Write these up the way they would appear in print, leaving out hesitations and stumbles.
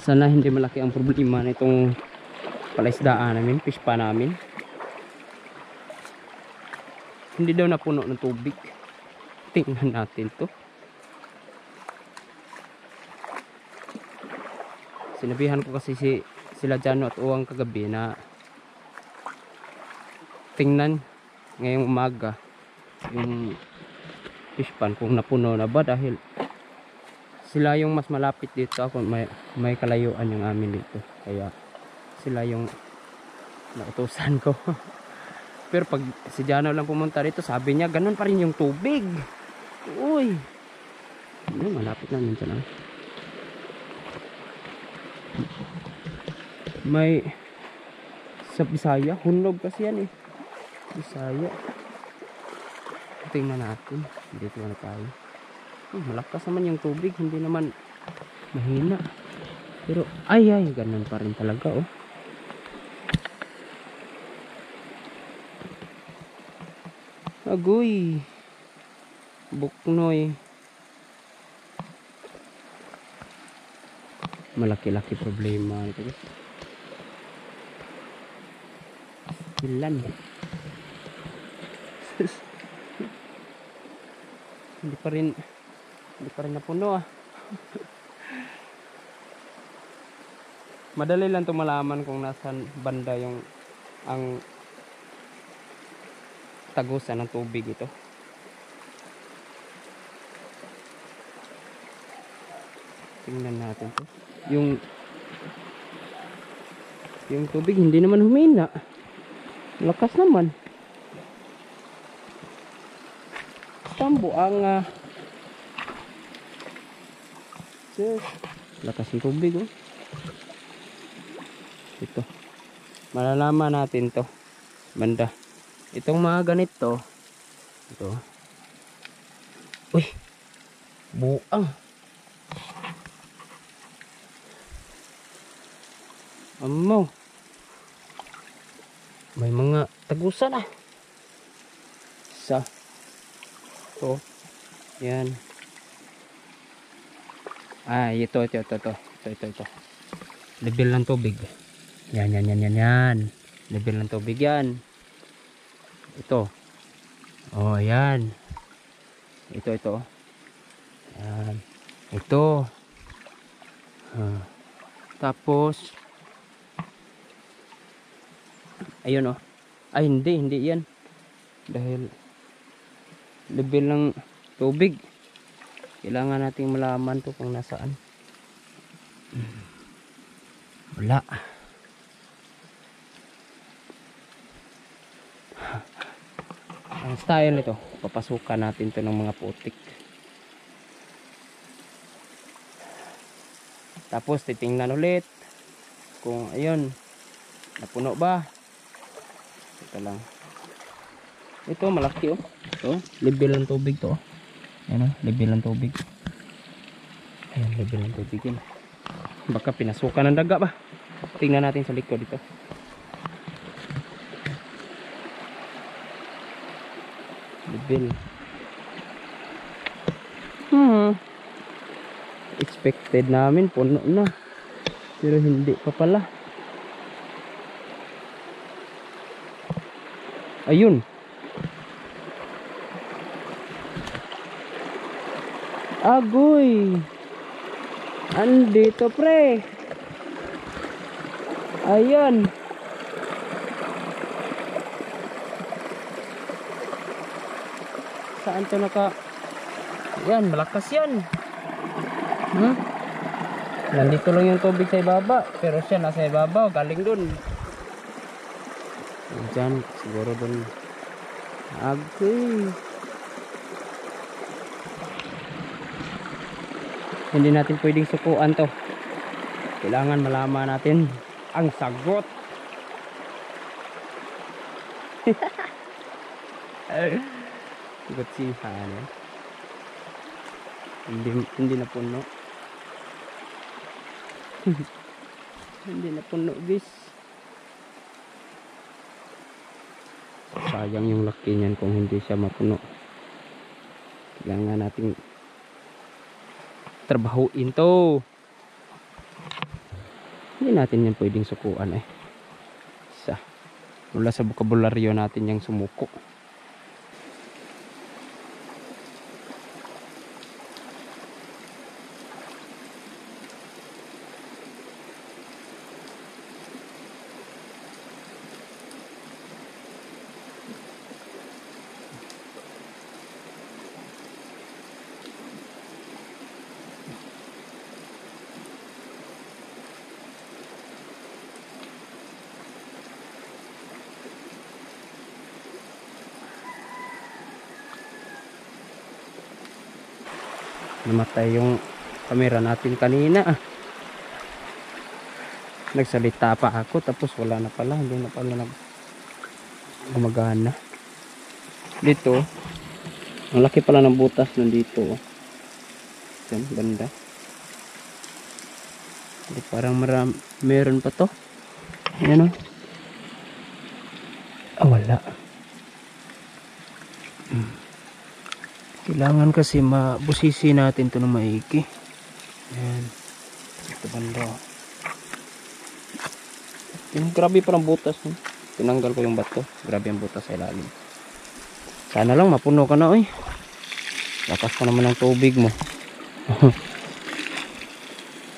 Sana hindi malaki ang problema na itong palaisdaan namin, fish pa namin. Hindi daw napuno ng tubig. Tingnan natin to. Sinabihan ko kasi sila Jano at Uwang kagabi na tingnan ngayong umaga yung fish pan kung napuno na ba, dahil sila yung mas malapit dito. Ako may kalayuan yung amin dito, kaya sila yung nautusan ko. Pero pag si Jano lang pumunta dito, sabi niya ganun pa rin yung tubig. Uy, malapit na minsan lang. May sa Bisaya, hunog kasi yan eh. Bisaya. Tingnan natin. Dito na tayo. Malakas naman yung tubig, hindi naman mahina. Pero ay ganun pa rin talaga oh. Agoy. Buknoy. Malaki-laki problema ito. Ilan? Hindi pa rin napuno ah. Madali lang 'to malaman kung nasan banda yung ang tagusan ng tubig ito. Tingnan natin 'to. Yung tubig hindi naman humina. Lakas naman. Tambo ang lakas ng tubig oh. Ito. Malalaman natin 'to. Banda. Itong mga ganito. Ito. Uy. Buang. Amo. May mga tagusan ah. Sa. To. Yan. Ito. Level ng tubig. Yan. Level ng tubig yan. Ito. Oh, yan. Ito. Yan. Ito. Tapos ayun oh. Ay hindi yan. Dahil level ng tubig. Kailangan nating malaman to kung nasaan. Wala. Ang style nito, papasukan natin to ng mga putik. Tapos titingnan ulit kung ayun, napuno ba. Ito lang. Ito malaki oh. Ito, level ng tubig to oh. Ayan oh, level ng tubig. Ayan, level ng tubig yun. Baka pinasukan ng daga ba. Tingnan natin sa likod dito. Level. Expected namin puno na. Pero hindi pa pala. Ayun. Agoy. Andito pre. Ayun. Saan to naka? Yan, malakas yan. Nandito lang yung tubig sa ibaba, pero siya nasa ibabaw, galing dun. Diyan, siguro dun. Agoy. Hindi natin pwedeng sukuan to. Kailangan malaman natin ang sagot. Sagot sihan. Hindi na puno. Hindi na puno guys. Sayang yung laki niyan kung hindi siya mapuno. Kailangan nating trabahuin to. hindi natin yan pwedeng sukuan eh. Wala sa bokabularyo natin yung sumuko. Namatay yung camera natin kanina. Nagsalita pa ako tapos wala na pala, hindi na pala gumagana. Dito ang laki pala ng butas nandito. Yan, banda. Parang meron pa to. Ayan o. Wala. Kailangan kasi mabusisi natin to ng maigi. Ayan. Ito banda. Yung grabe parang butas. Tinanggal ko yung bato. Grabe ang butas sa ilalim. Sana lang mapuno ka na oy. Lakas pa naman ng tubig mo.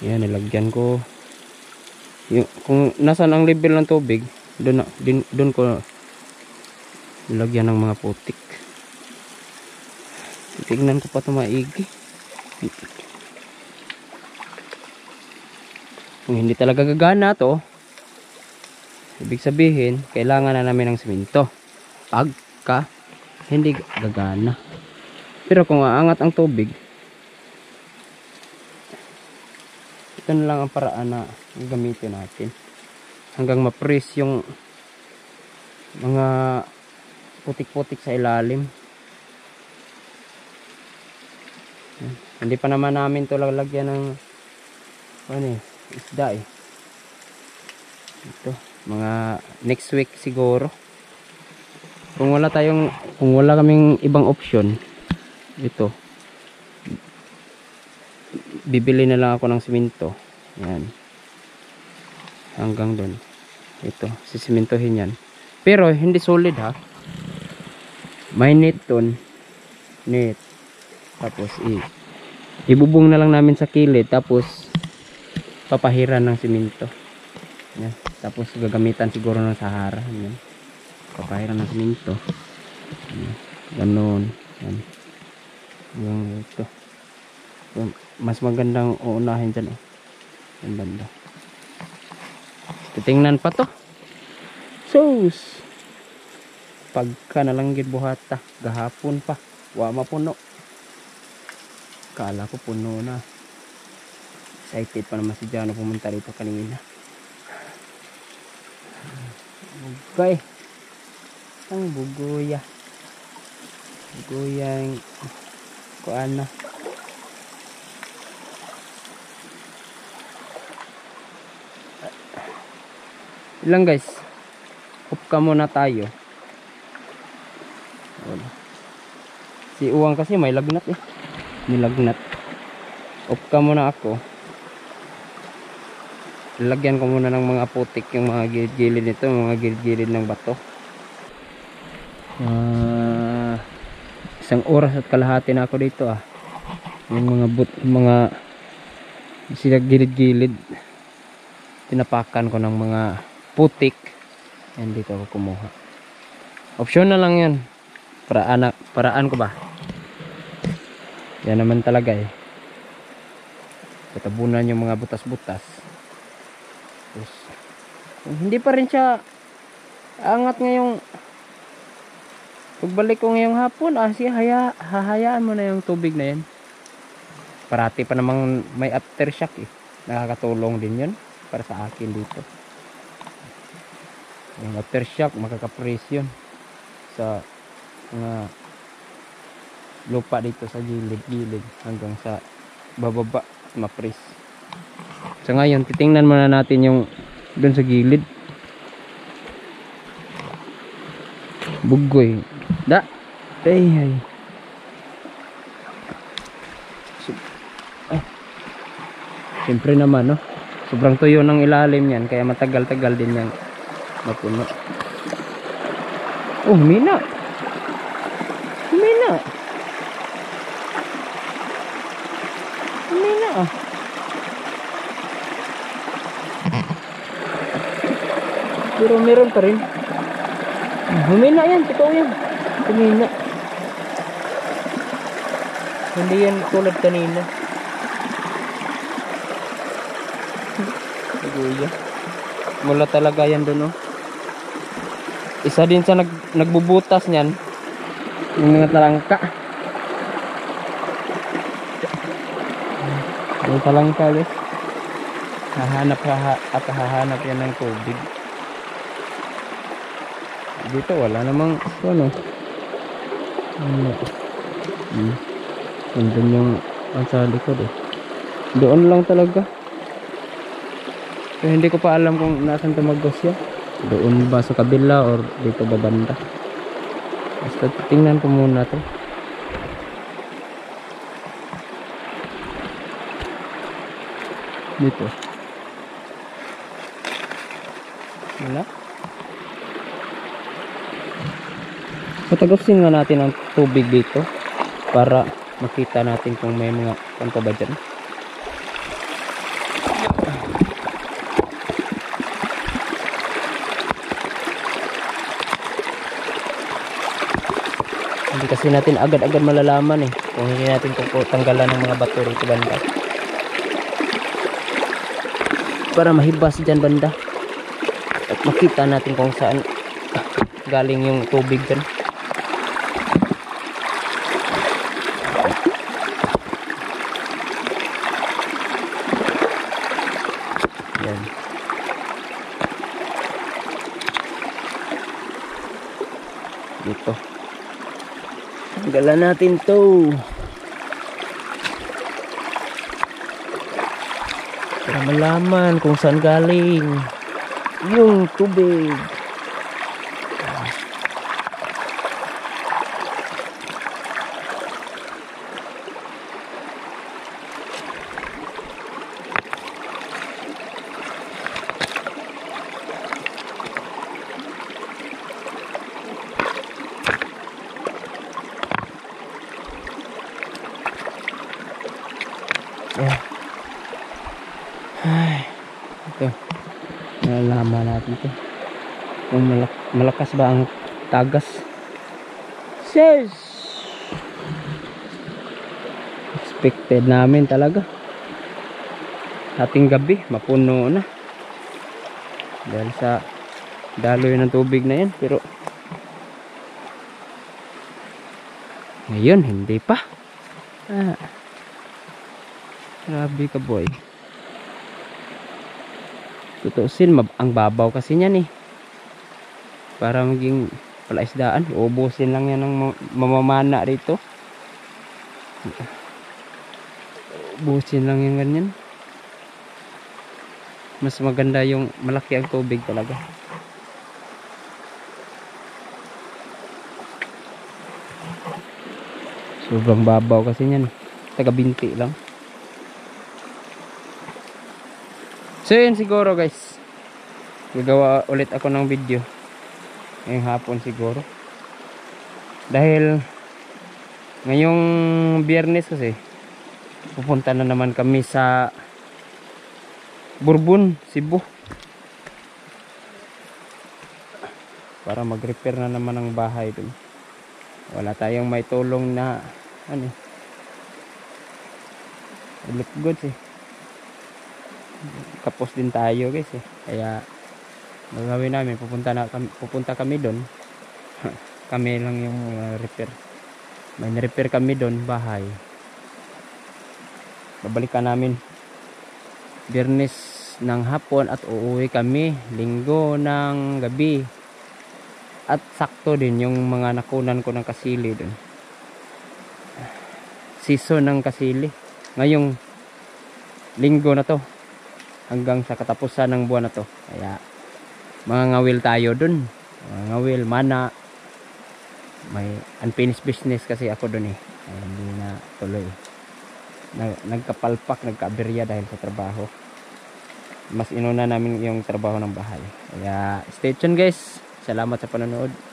Yan, nilagyan ko. Kung nasan ang level ng tubig, doon ko nilagyan ng mga putik. Tignan ko pa ito maigi. Kung hindi talaga gagana to, ibig sabihin kailangan na namin ng simento pagka hindi gagana. Pero kung aangat ang tubig, ito na lang ang paraan na gamitin natin hanggang ma-press yung mga putik-putik sa ilalim. Hindi pa naman namin ito lalagyan ng isda eh. Ito, mga next week siguro. Kung wala kaming ibang option, ito bibili na lang ako ng simento. Yan, hanggang doon. Ito, sisimentohin yan, pero hindi solid ha. May net doon, net. Tapos ibubong na lang namin sa kilid, tapos papahiran ng simento. Yan. Tapos gagamitan siguro ng Sahara. Yan. Papahiran ng simento. Yan. Ganon. Yan. Yung ito. Yung mas magandang uunahin dyan. Yung banda. Titingnan pa to. Sus! Pagka nalanggit buhata. Gahapon pa. Wa mapuno. Kala ko puno na. Excited pa naman si Jano pumunta dito kanina. Okay. Ang bugoya. Bugoya yung kuan na. Ilang guys. Up ka muna tayo. Si Uwang kasi may lagnat eh. Nilagnat. Up ka muna ako. Lagyan ko muna ng mga putik yung mga gilid-gilid nito, mga gilid-gilid ng bato. 1 oras at kalahati na ako dito ah. Yung mga sila gilid-gilid, tinapakan ko ng mga putik. Yan, dito ako kumuha. Option na lang yan. Paraan ko ba? Yan naman talaga eh. Tatabunan yung mga butas-butas. Tapos, hindi pa rin siya angat ngayong pagbalik ko ngayong hapon. Hahayaan mo na yung tubig na yan. Parati pa namang may aftershock eh. Nakakatulong din yun para sa akin dito. Yung aftershock makaka-press yun sa mga lupa dito sa gilid-gilid hanggang sa bababa ma-press. So ngayon titingnan muna natin yung dun sa gilid. Bugoy. Ay. Siyempre naman no. Sobrang tuyo ng ilalim yan, kaya matagal-tagal din yang mapuno. Oh, humina. Humina. Humina ah. Pero meron pa rin. Humina yan, totoo yan. Humina. Hindi yan tulad kanina. Guya. Mula talaga yan dun, oh. Isa din sa nagbubutas niyan. Yung mga talangka. Yung talangka, guys. Hahanap yan ng tubig. Dito wala namang ano. Nandun yung sa likod, eh. Doon lang talaga. Pero hindi ko pa alam kung nasan tumagos siya. Doon ba sa kabila or dito ba banda. Basta tingnan ko muna to. Dito. Wala. Patagosin nga natin ang tubig dito para makita natin kung may mga kanto ba dyan. Hindi kasi natin agad-agad malalaman, eh, kung hindi natin tanggalan ng mga bato rito banda para mahibas dyan banda at makita natin kung saan galing yung tubig dyan. Yan. Dito tanggalan natin to para malaman kung saan galing yung tubig. Ay, ito nalalaman natin ito kung malakas ba ang tagas. Says expected namin talaga ating gabi mapuno na dahil sa daloy ng tubig na yan, pero ngayon hindi pa. Grabe ka, boy. Tutusin, ang babaw kasi niyan, eh. Para maging palaisdaan, ubusin lang yan ng mamamana rito. Ubusin lang yan ganyan. Mas maganda yung malaki ang tubig talaga. Sobrang babaw kasi niyan, taga-binti lang. So yun siguro, guys, gagawa ulit ako ng video ngayong hapon siguro, dahil ngayong Biyernes kasi pupunta na naman kami sa Bourbon, Cebu, para mag-repair na naman ang bahay dun. Wala tayong may tulong na ano, look good, eh. Kapos din tayo, guys, eh. Kaya gagawin namin, pupunta kami doon. Kami lang yung repair. May repair kami doon, bahay. Babalikan namin Biyernes ng hapon at uuwi kami Linggo ng gabi. At sakto din yung mga nakunan ko ng kasili doon. Season ng kasili ngayong Linggo na to, hanggang sa katapusan ng buwan na to. Kaya mga ngawil tayo dun, mga ngawil, mana. May unfinished business kasi ako dun, eh. Ay, hindi na tuloy. Nagkapalpak, nagkaaberya dahil sa trabaho. mas inuna namin yung trabaho ng bahay. Kaya stay tuned guys. Salamat sa panonood.